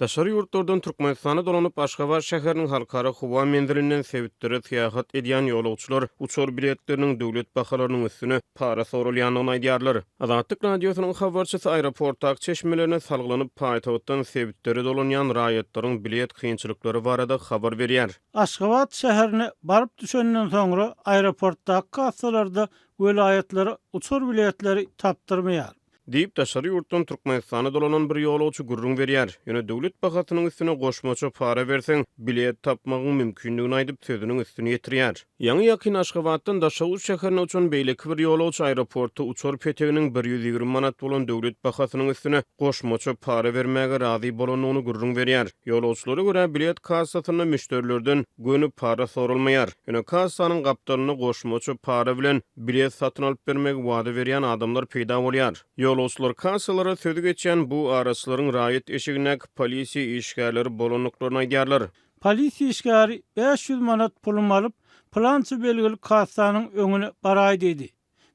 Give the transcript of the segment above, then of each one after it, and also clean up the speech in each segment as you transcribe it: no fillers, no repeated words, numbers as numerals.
Daşary ýurtlardan Türkmenistana dolanyp Aşgabat şäheriniň halkara howa mendirinden sebitleri syýahat edýän ýolagçylar uçur biletleriniň döwlet bahalarynyň üstüne para sorulýanyny aýdýarlar. Azatlyk radiosynyň habarçysy aeroportdaky çeşmelerine salgylanyp paýtawatdan sebitleri dolanýan raýatlaryň bilet kynçylyklary barada habar berýär. Aşgabat şäherine baryp düşenden soňra aeroportdaky kassalarda welaýatlary uçur biletleri tapdyrmaýar. Diýip Daşary ýurtdan Türkmenistana dolanan bir ýolagçy gurrun berýär. Ýöne döwlet bahasynyň üstüne goşmaça para berseň, bilet tapmagyň mümkinligini aýdyp sözüniň üstüne ýetirýär. Ýaňy ýakyn Aşgabatdan Daşary şäherine uçan beýleki bir ýolagçy aeroportda uçur peteginiň 120 manat bolan döwlet bahasynyň üstüne goşmaça para bermäge razy bolanyny gurrun berýär. Ýolagçylara görä bilet kassasyna müşterilerden göni para sorulmaýar. Ýöne kassanyň gapdalyna goşmaça para bilen bilet satyn alyp bermek wada berýän adamlar peýda bolýar. Ýolagçylar kassalara sözü geçen bu araçlaryň raýat eşigine polisiýa işgärleri bolanyklaryny aýdýarlar. Polisiýa işgäri 500 manat pulum alyp plançy belgili kassanyň öňüne baraý dedi.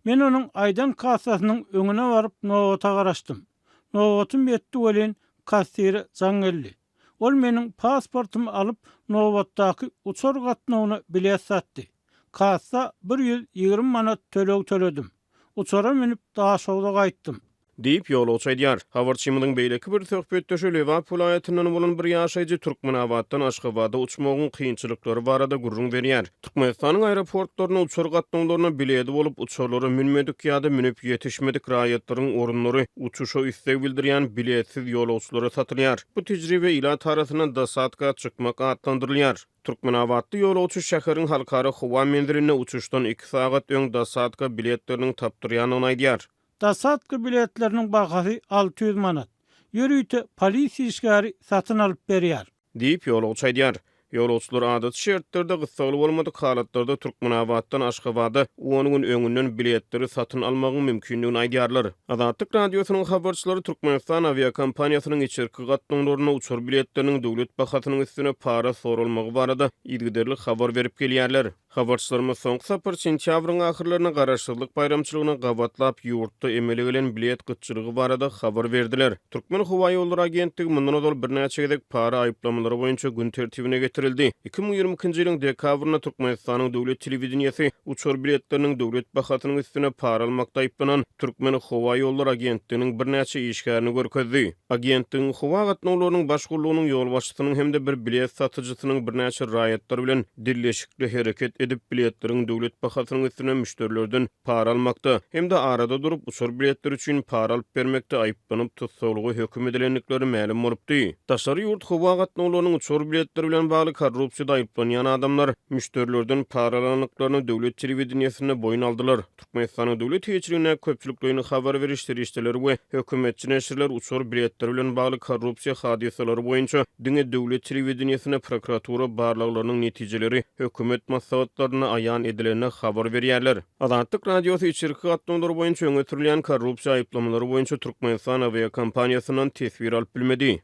Men onuň aýdan kassasynyň öňüne baryp nowata garaşdym. Nowatum ýetdi welin kassiri jaňelli. Ol meniň pasportumy alyp nowatdaky uçur gatnawyny bilet satdy. Kassa 120 manat töledim. Uçara minip daha şowda gaýtdym. Diýip ýolagçy aýdýar. Habarçymyň beýleki bir söhbetdeşi Lewap vilayatynyň bolan bir ýaşaýjy Türkmenabatdan Aşgabatda uçmagyň kynçylyklary barada gurrun berýär. Türkmenistanyň aeroportlaryna uçur gatnawlaryna bileti bolup uçurlary münmedik ýa-da münüp ýetişmedik raýatlaryň orunlary uçuşa istek bildirýän biletsiz ýolagçylara satylýar. Bu tejribe ila tarapyndan dasatka çykmak adlandyrylýar. Türkmenabatda ýolagçy şäheriniň halkara howa mendirine uçuşdan 2 sagat öň dasatka biletleriniň tapdyrýanyny aýdýar. Dasatka biletleriniň bahasy 600 manat. Ýörüýte polisiýa işgäri satyn alyp berýär. Diýip ýolagçy aýdýar. Ýolagçylar adat şertlerde gysgaly bolmadyk halatlarda Türkmenabatdan Aşgabada 10 gün öňünden biletleri satyn almagyň mümkinligini aýdýarlar. Azatlyk radiosynyň habarçylary Türkmenistan aviakompaniýasynyň içerki gatnaňlaryna uçur biletleriniň döwlet bahasynyň üstüne para sorulmagy barada ilgiderli habar berip gelýärler. Habarçylarymyz soňky sapar sentýabryň ahyrlaryna garaşsyzlyk bayramçylygyna gabatlap ýurtda emele gelen bilet gytçylygy barada habar berdiler. Türkmen Howa ýolları agentligi mundan öňe birnäçe gezek para aýyplamalary boýunça gün tertibine getirildi. 2020-nji ýylyň dekabryna Türkmenistanyň döwlet telewizionýasy uçur biletleriniň döwlet bahasynyň üstüne para almakda aýyplanan Türkmen Howa ýolları agentliginiň birnäçe işgärini görkezdi. Agentligiň howa gatnawlarynyň başgurlugynyň ýol başçysynyň hemde bir bilet satyjysynyň birnäçe raýatlary bilen dilleşikli hereket edip biletleriň döwlet bahasynyň üstüne müşterilerden para almakda hemde arada durup uçur biletler üçin para alyp bermekde aýyplanyp tutsalygy höküm edilenlikleri ma'lum bolupdy. Daşary ýurt howa gatnawlarynyň uçur biletleri bilen bagly korrupsiýada aýyplanýan adamlar müşterilerden para alanlyklaryny döwlet telewizionýasyna boyun aldylar. Türkmenistanyň döwlet heçligine köpçüliklerini habar berişleri işçileri we hökümetçi näşirler uçur biletleri bilen bagly korrupsiýa hadiseleri boýunça diňe döwlet telewizionýasyna prokuratura barlaklarynyň netijeleri hökümet maslahatlaryna aýan edilenine habar berýärler. Azatlyk radiosy içerki gatnawnlary boýunça öňe sürilýän korrupsiýa aýyplamalary boýunça Türkmenistan aviakompaniýasynyň tesbir alyp bilmedi.